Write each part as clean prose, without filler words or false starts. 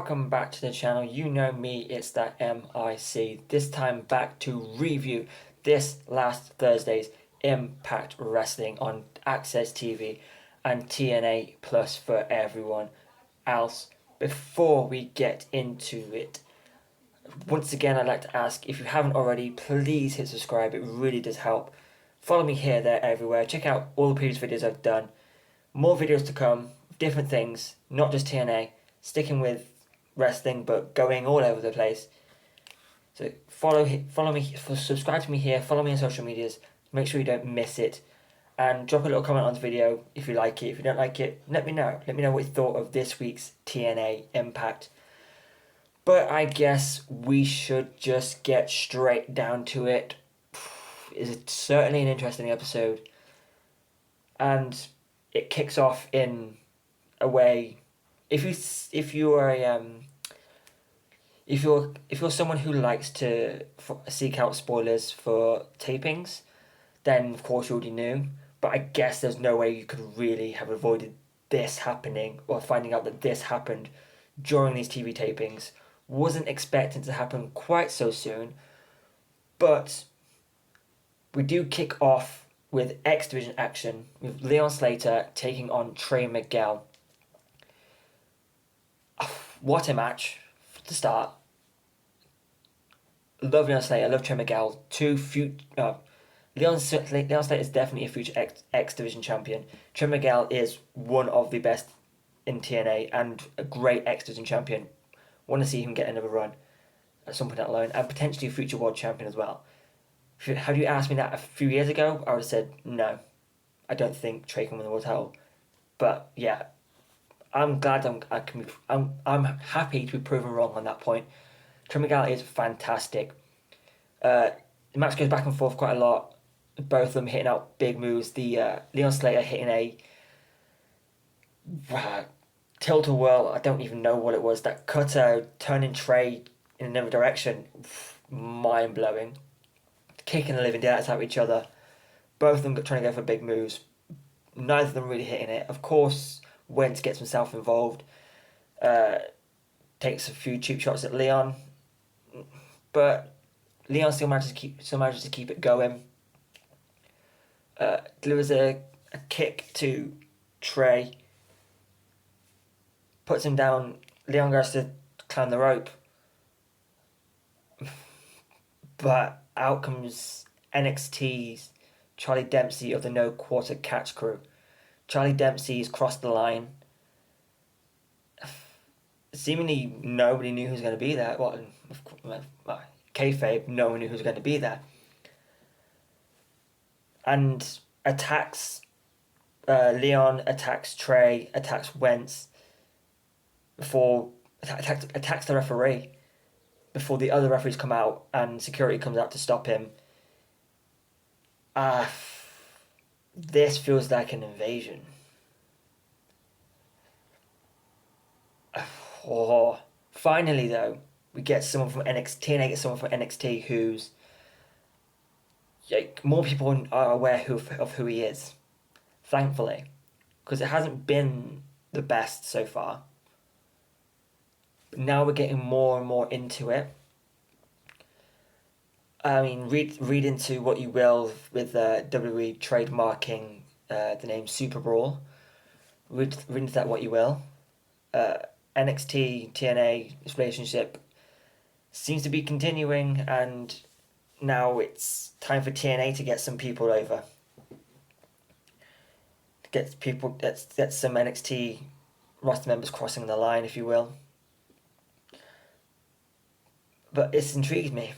welcome back to the channel. You know me, it's that MIC. This time back to review this last Thursday's Impact Wrestling on Access TV and TNA Plus for everyone else. Before we get into it, once again I'd like to ask, if you haven't already, please hit subscribe. It really does help. Follow me here, there, everywhere. Check out all the previous videos I've done. More videos to come, different things, not just TNA. Sticking with wrestling, but going all over the place. So follow me, subscribe to me here, follow me on social medias, make sure you don't miss it, and drop a little comment on the video if you like it. If you don't like it, let me know. Let me know what you thought of this week's TNA Impact. But I guess we should just get straight down to it. It's certainly an interesting episode, and it kicks off in a way. If you're someone who likes to seek out spoilers for tapings, then of course you already knew. But I guess there's no way you could really have avoided this happening, or finding out that this happened during these TV tapings. Wasn't expecting to happen quite so soon, but we do kick off with X Division action with Leon Slater taking on Trey Miguel. What a match to start. Love Leon Slater, love Trey Miguel. Leon Slater is definitely a future X Division champion. Trey Miguel is one of the best in TNA and a great X Division champion. Want to see him get another run at some point down the line, and potentially a future world champion as well. Had you asked me that a few years ago, I would have said no. I don't think Trey can win the world title. But yeah, I'm glad I'm happy to be proven wrong on that point. Trey Miguel is fantastic. The match goes back and forth quite a lot. Both of them hitting out big moves. The Leon Slater hitting a tilt-a-whirl. I don't even know what it was. That cutter turning Trey in another direction. Mind-blowing. Kicking the living daylights out of each other. Both of them trying to go for big moves. Neither of them really hitting it. Of course, Wentz gets himself involved. Takes a few cheap shots at Leon. But Leon still manages to keep it going. Delivers a kick to Trey. Puts him down. Leon goes to climb the rope. But out comes NXT's Charlie Dempsey of the No Quarter Catch crew. Charlie Dempsey's crossed the line. Seemingly nobody knew who was going to be there. Well, kayfabe, no one knew who was going to be there. And attacks Leon, attacks Trey, attacks Wentz attacks the referee before the other referees come out and security comes out to stop him. This feels like an invasion. Finally though, we get someone from NXT. TNA gets someone from NXT who's more people are aware of who he is. Thankfully, because it hasn't been the best so far. But now we're getting more and more into it. I mean, read into what you will with WWE trademarking the name Super Brawl. Read into that what you will. NXT TNA relationship seems to be continuing, and now it's time for TNA to get some people over. Get some NXT roster members crossing the line, if you will. But it's intrigued me.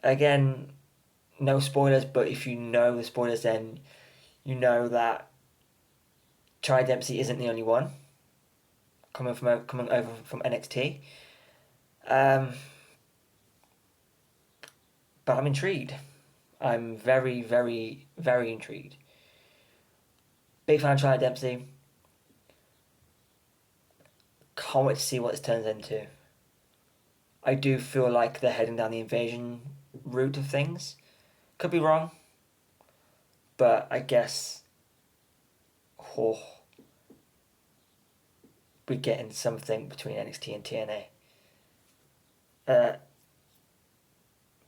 Again, no spoilers, but if you know the spoilers, then you know that Charlie Dempsey isn't the only one coming over from NXT. But I'm intrigued. I'm very, very, very intrigued. Big fan of Charlie Dempsey. Can't wait to see what this turns into. I do feel like they're heading down the invasion route of things. Could be wrong. But I guess we're getting something between NXT and TNA.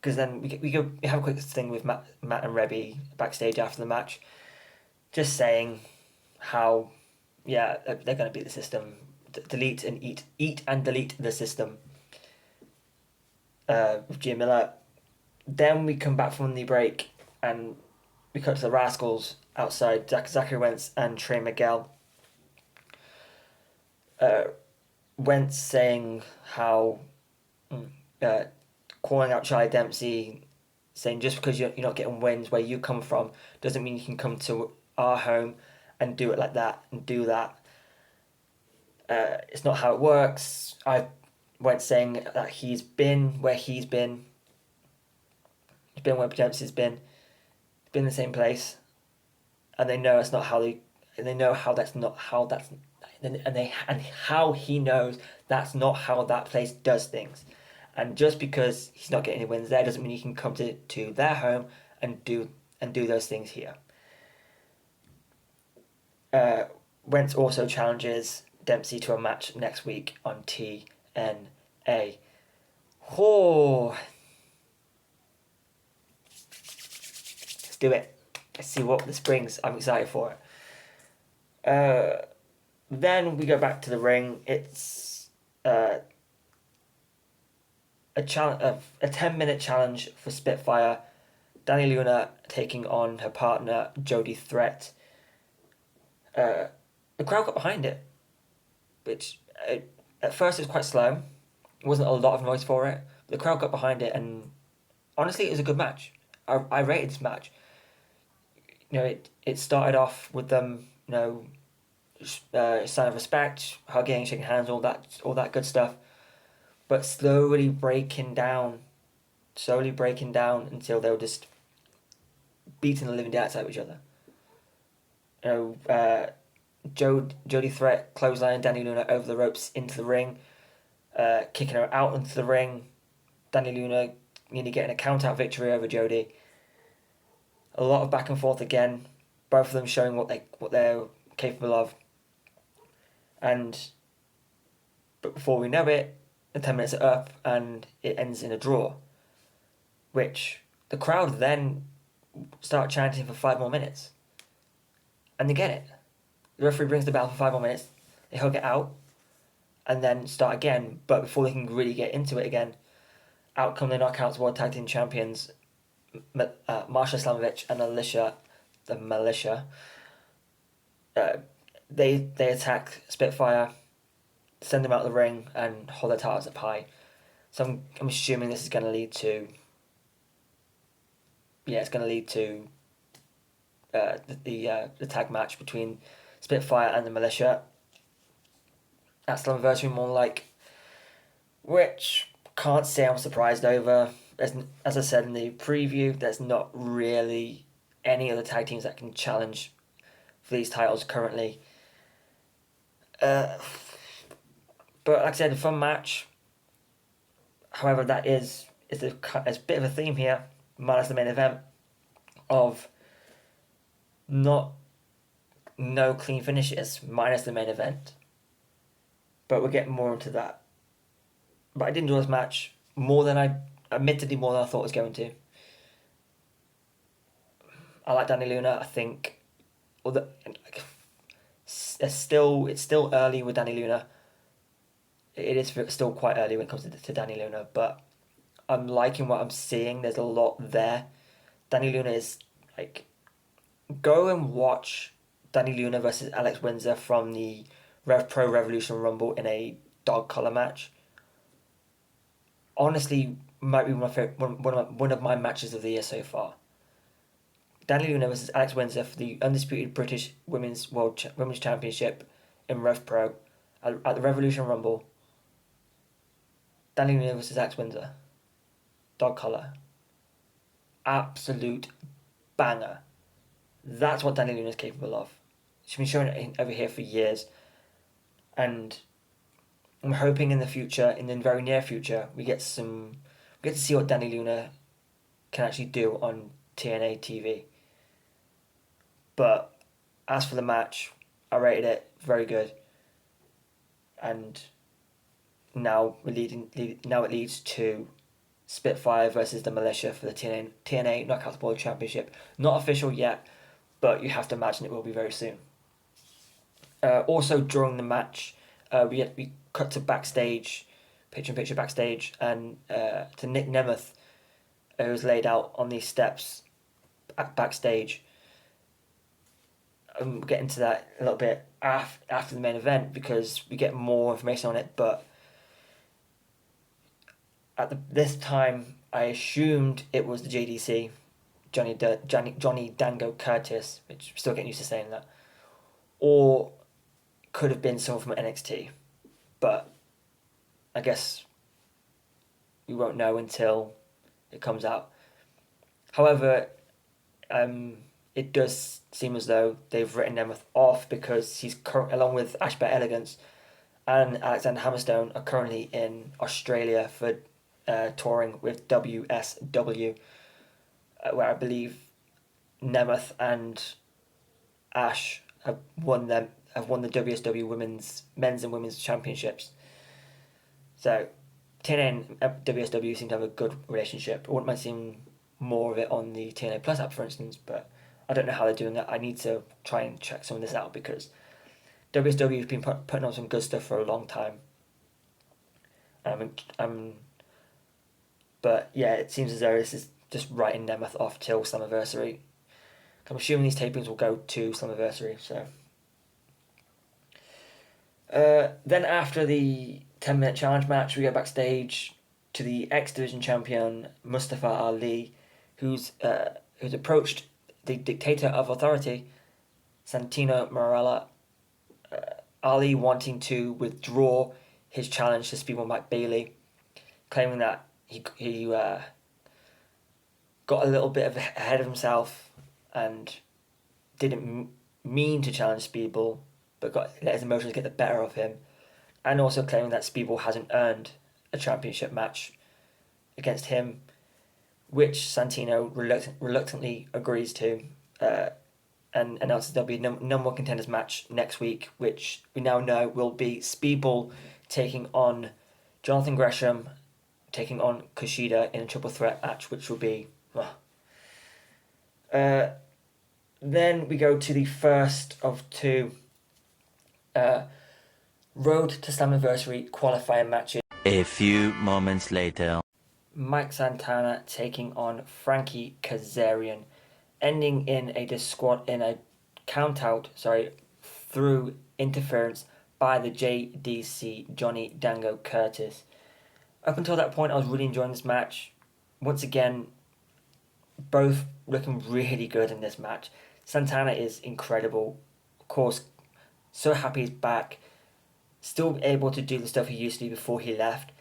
Because then we have a quick thing with Matt and Rebby backstage after the match, just saying how, yeah, they're going to beat the system, delete and eat and delete the system. With Gia Miller. Then we come back from the break and we cut to the Rascals outside. Zachary Wentz and Trey Miguel. Wentz saying how, calling out Charlie Dempsey, saying just because you're not getting wins where you come from doesn't mean you can come to our home and do it like that and do that. It's not how it works. I went saying that he's been where he's been. He's been where Dempsey's been. He's been in the same place, and they know it's not how they. And they know how that's not how that's, and how he knows that's not how that place does things. And just because he's not getting any wins there doesn't mean he can come to their home and do those things here. Wentz also challenges Dempsey to a match next week on TNA. Oh, let's do it. Let's see what this brings. I'm excited for it. Then we go back to the ring. It's a 10-minute challenge for Spitfire. Dani Luna taking on her partner Jody Threat. The crowd got behind it, which at first was quite slow. There wasn't a lot of noise for it. The crowd got behind it, and honestly, it was a good match. I rated this match. It started off with them, sign of respect, hugging, shaking hands, all that good stuff, but slowly breaking down until they were just beating the living daylights out of each other. Jody Threat clotheslining Dani Luna over the ropes into the ring, kicking her out into the ring. Dani Luna nearly getting a count-out victory over Jody. A lot of back and forth again, both of them showing what they're capable of. But before we know it, the 10 minutes are up and it ends in a draw, which the crowd then start chanting for 5 more minutes. And they get it. The referee brings the bell for 5 more minutes, they hug it out, and then start again, but before they can really get into it again, out come the Knockouts World Tag Team Champions, Marsha Slamovich and Alicia, the Militia. They attack Spitfire, send them out of the ring, and hold their titles up high. So I'm assuming this is going to lead to. Yeah, it's going to lead to the tag match between Spitfire and the Militia at Slammiversary, more like, which can't say I'm surprised over. As I said in the preview, there's not really any other tag teams that can challenge for these titles currently. But like I said, a fun match. However, that is a bit of a theme here, minus the main event, of no clean finishes, minus the main event. But we'll get more into that. But I did enjoy this match more than I thought it was going to. I like Dani Luna. I think, it's still early with Dani Luna. It is still quite early when it comes to Dani Luna, but I'm liking what I'm seeing. There's a lot there. Dani Luna is like, go and watch Dani Luna versus Alex Windsor from the Rev Pro Revolution Rumble in a dog collar match. Honestly, might be one of my matches of the year so far. Dani Luna versus Alex Windsor for the undisputed British Women's Championship in Rev Pro at the Revolution Rumble. Dani Luna versus Alex Windsor. Dog collar. Absolute banger. That's what Dani Luna is capable of. She's been showing it over here for years. And I'm hoping in the future, in the very near future, we get to see what Dani Luna can actually do on TNA TV. But as for the match, I rated it very good. and now it leads to Spitfire versus the Militia for the TNA Knockouts World Championship. Not official yet, but you have to imagine it will be very soon. Also during the match, we cut to backstage, picture backstage, and to Nick Nemeth, who was laid out on these steps backstage. We'll get into that a little bit after the main event because we get more information on it. But this time, I assumed it was the JDC, Johnny Dango Curtis, which I'm still getting used to saying that, or could have been someone from NXT, but I guess we won't know until it comes out. However, it does seem as though they've written Nemeth off because he's along with Ashbear Elegance and Alexander Hammerstone are currently in Australia for touring with WSW, where I believe Nemeth and Ash have won the WSW men's and women's championships. So TNA and WSW seem to have a good relationship. I wouldn't mind seeing more of it on the TNA Plus app, for instance, but I don't know how they're doing that. I need to try and check some of this out because WSW has been putting on some good stuff for a long time. But yeah, it seems as though this is just writing Nemeth off till Slammiversary. I'm assuming these tapings will go to Slammiversary, so. Then after the 10-minute challenge match, we go backstage to the X Division champion Mustafa Ali, who's approached the dictator of authority, Santino Marella. Ali wanting to withdraw his challenge to Speedball Mike Bailey, claiming that he got a little bit ahead of himself and didn't mean to challenge Speedball, but let his emotions get the better of him, and also claiming that Speedball hasn't earned a championship match against him, which Santino reluctantly agrees to, and announces there'll be a number one contenders match next week, which we now know will be Speedball taking on Jonathan Gresham, taking on Kushida in a triple threat match, which will be. Then we go to the first of two Road to Slammiversary qualifying matches. A few moments later. Mike Santana taking on Frankie Kazarian, ending in a count out through interference by the JDC Johnny Dango Curtis. Up until that point, I was really enjoying this match. Once again, both looking really good in this match. Santana is incredible. Of course, so happy he's back. Still able to do the stuff he used to do before he left,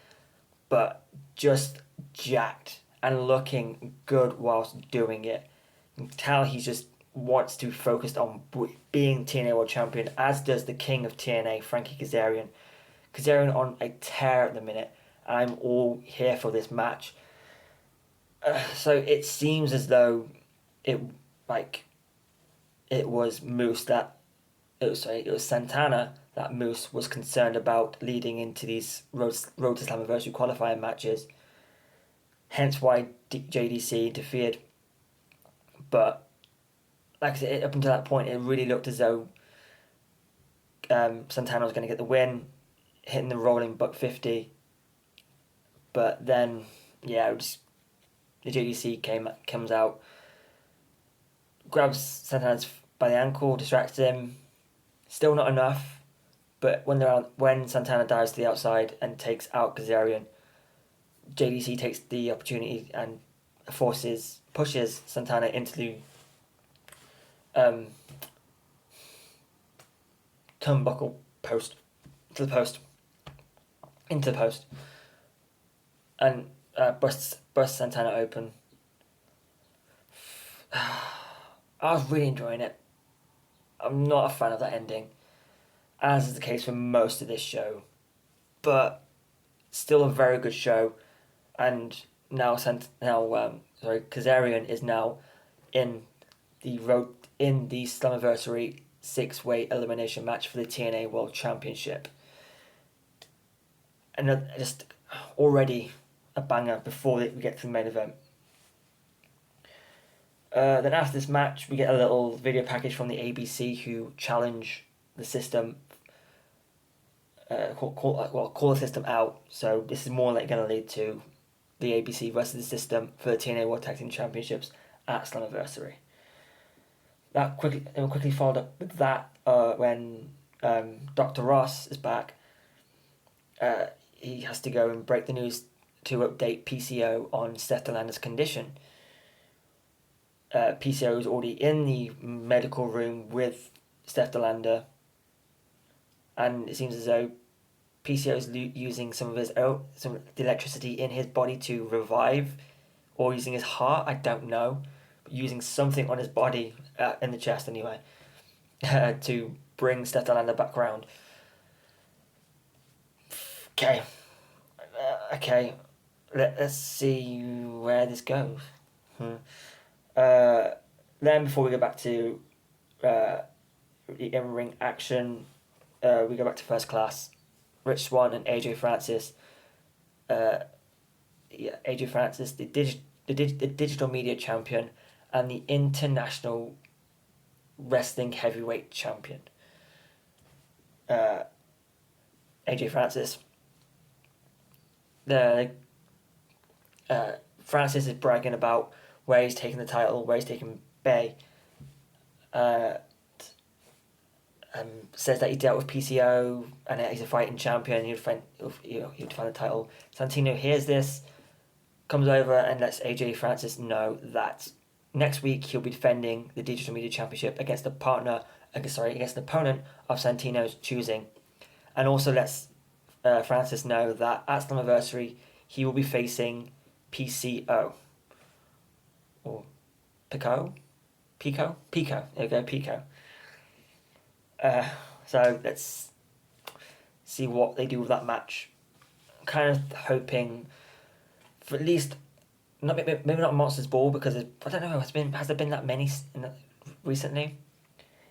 but just jacked and looking good whilst doing it. You can tell he just wants to focus on being TNA World Champion, as does the King of TNA, Frankie Kazarian. Kazarian on a tear at the minute. I'm all here for this match. So it seems as though it was Santana that Moose was concerned about leading into these Road to Slammiversary qualifying matches. Hence why JDC interfered. But like I said, up until that point, it really looked as though Santana was going to get the win, hitting the rolling buck 50. But then, the JDC comes out, grabs Santana by the ankle, distracts him. Still not enough. But when Santana dives to the outside and takes out Kazarian, JDC takes the opportunity and pushes Santana into the turnbuckle post, into the post, and busts Santana open. I was really enjoying it. I'm not a fan of that ending, as is the case for most of this show, but still a very good show. And now Kazarian is now in the Slammiversary 6-way elimination match for the TNA World Championship. and just already a banger before we get to the main event. Then after this match, we get a little video package from the ABC who challenge the system. Call the system out. So this is more like going to lead to the ABC versus the system for the TNA World Tag Team Championships at Slammiversary. That quickly followed up with that when Dr. Ross is back. He has to go and break the news to update PCO on Seth Delander's condition. PCO is already in the medical room with Steph Delander, and it seems as though PCO is using some of the electricity in his body to revive, or using his heart. I don't know, but using something on his body in the chest anyway, to bring Steph Delander back around. Okay, let's see where this goes. Then before we go back to the in-ring action, we go back to First Class. Rich Swann and AJ Francis. AJ Francis, the digital media champion and the international wrestling heavyweight champion. AJ Francis. Francis is bragging about where he's taking the title, where he's taking Bay. Says that he dealt with PCO and that he's a fighting champion. He'd defend the title. Santino hears this, comes over and lets AJ Francis know that next week he'll be defending the Digital Media Championship against an opponent of Santino's choosing, and also lets Francis know that at Slammiversary he will be facing PCO. Or Pico. There we go, Pico. So let's see what they do with that match. I'm kind of hoping for at least maybe not Monsters Ball, because I don't know, has there been that many recently?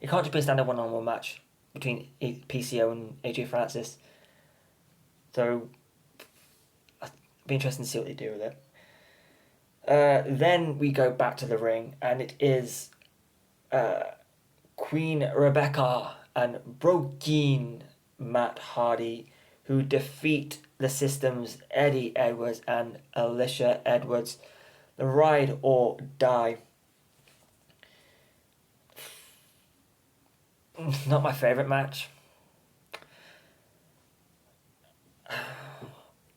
It can't just be a standard one-on-one match between PCO and AJ Francis. So it'll be interesting to see what they do with it. Then we go back to the ring, and it is Queen Rebecca and Broken Matt Hardy who defeat the System's Eddie Edwards and Alicia Edwards. The ride or die. Not my favourite match.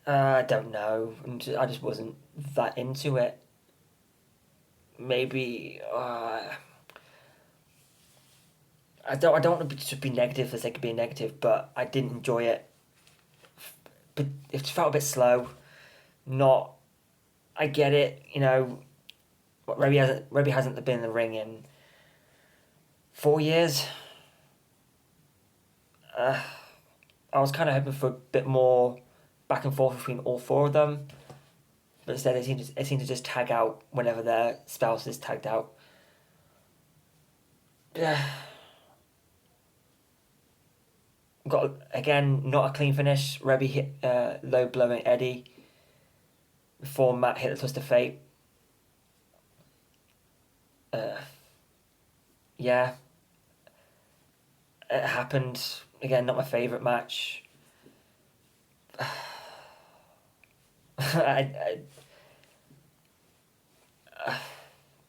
I don't know. I just wasn't that into it. Maybe I don't want to be negative for the sake of being negative, but I didn't enjoy it. But it felt a bit slow. I get it. Rebby hasn't been in the ring in 4 years. I was kind of hoping for a bit more back and forth between all four of them, but instead they seem to just tag out whenever their spouse is tagged out. Got again not a clean finish. Rebby hit low blowing Eddie before Matt hit the twist of fate. Yeah, it happened again. Not my favorite match.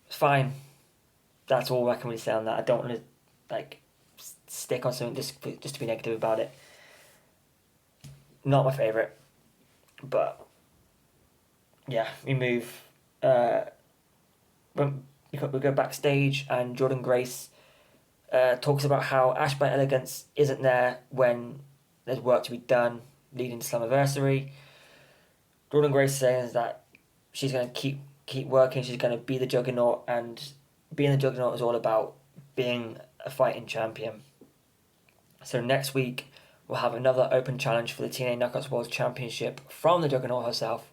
It's fine. That's all I can really say on that. I don't want to stick on something just to be negative about it. Not my favourite, but yeah, we move. We go backstage, and Jordan Grace talks about how Ash by Elegance isn't there when there's work to be done leading to Slammiversary. Jordan Grace says that she's going to keep working. She's going to be the Juggernaut, and being the Juggernaut is all about being a fighting champion. So next week we'll have another open challenge for the TNA Knockouts World Championship from the Juggernaut herself,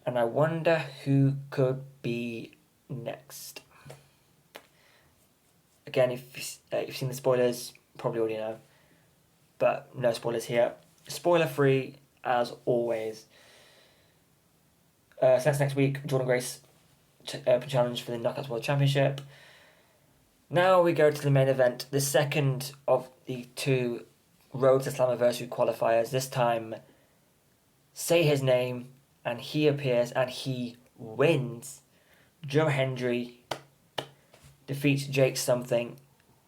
and I wonder who could be next. Again, if you've seen the spoilers, probably already know, but no spoilers here. Spoiler free. as always. So that's next week. Jordan Grace Open Challenge for the Knockouts World Championship. Now we go to the main event, the second of the two Road to Slammiversary qualifiers. This time, say his name, and he appears and he wins. Joe Hendry defeats Jake Something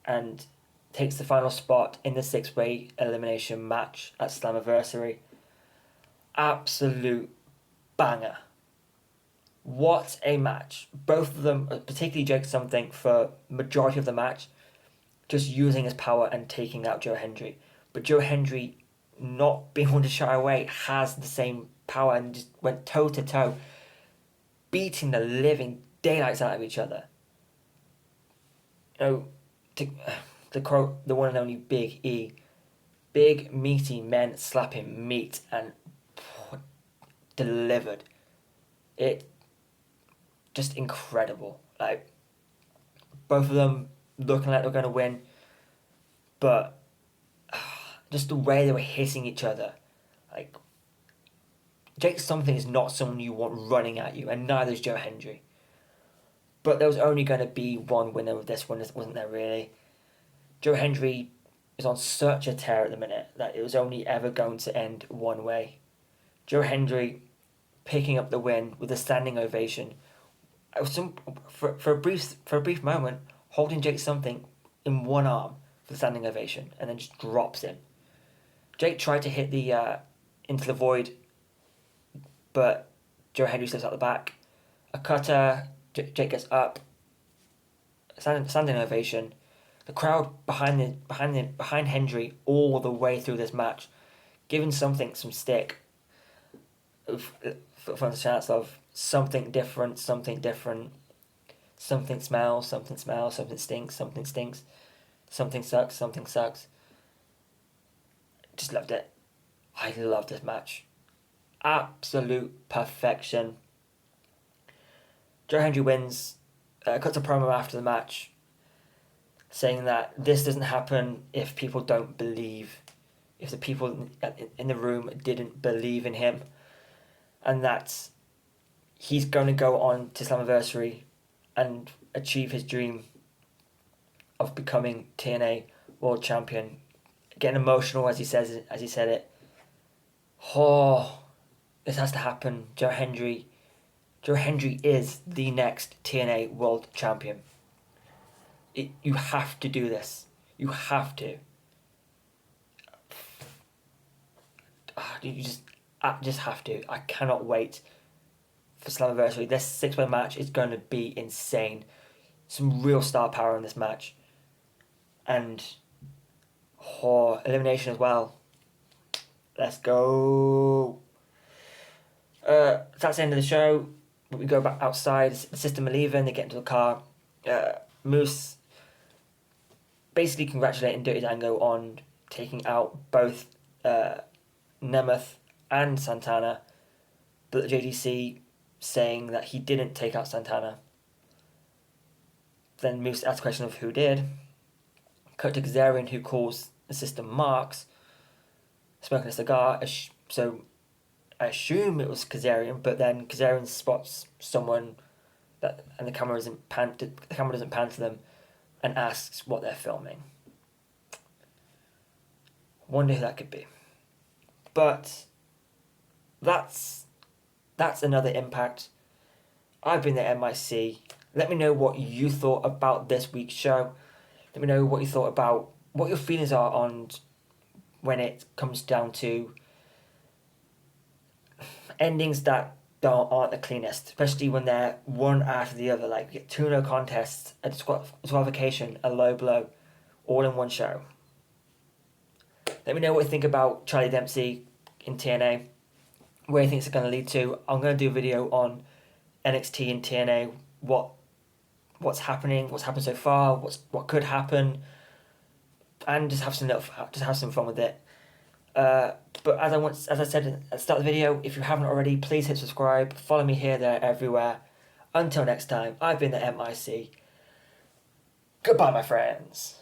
and takes the final spot in the 6-way elimination match at Slammiversary. Absolute banger. What a match. Both of them, particularly Jake Something, for majority of the match, just using his power and taking out Joe Hendry. But Joe Hendry, not being able to shy away, has the same power and just went toe to toe, beating the living daylights out of each other. You know, to quote the one and only Big E, big meaty men slapping meat, and delivered. It just incredible. Like, both of them looking like they're going to win, but just the way they were hitting each other. Like, Jake Something is not someone you want running at you, and neither is Joe Hendry. But there was only going to be one winner with this one, wasn't there, really? Joe Hendry is on such a tear at the minute that it was only ever going to end one way. Joe Hendry picking up the win with a standing ovation. For a brief moment, holding Jake Something in one arm for the standing ovation, and then just drops him. Jake tried to hit the into the void, but Joe Hendry slips out the back. A cutter. Jake gets up. Standing ovation. The crowd behind Hendry all the way through this match, giving Something some stick. For the chance of something different, something smells, something stinks, something sucks. Just loved it. I loved this match. Absolute perfection. Joe Hendry wins, cuts a promo after the match, saying that this doesn't happen if people don't believe, if the people in the room didn't believe in him, and that he's going to go on to Slammiversary and achieve his dream of becoming TNA World Champion. Getting emotional as he said it. Oh, this has to happen. Joe Hendry is the next TNA World Champion. You have to do this. You have to. You just have to. I cannot wait for Slammiversary. This 6-way match is going to be insane. Some real star power in this match. And elimination as well. Let's go. That's the end of the show. We go back outside. The system are leaving. They get into the car. Moose basically congratulating Dirty Dango on taking out both Nemeth and Santana, but the JDC saying that he didn't take out Santana. Then Moose asks a question of who did. Cut to Kazarian, who calls the system marks, smoking a cigar. So I assume it was Kazarian, but then Kazarian spots someone and the camera doesn't pan to them, and asks what they're filming. Wonder who that could be. But that's another Impact. I've been the MIC. Let me know what you thought about this week's show. Let me know what you thought about what your feelings are on when it comes down to endings that aren't the cleanest, especially when they're one after the other. Like, you get 2 no contests, a disqualification, a low blow, all in one show. Let me know what you think about Charlie Dempsey in TNA, where you think it's going to lead to. I'm going to do a video on NXT and TNA, what's happening, what's happened so far, what could happen, and just have some fun with it. But as I said at the start of the video, if you haven't already, please hit subscribe. Follow me here, there, everywhere. Until next time, I've been the MIC. Goodbye, my friends.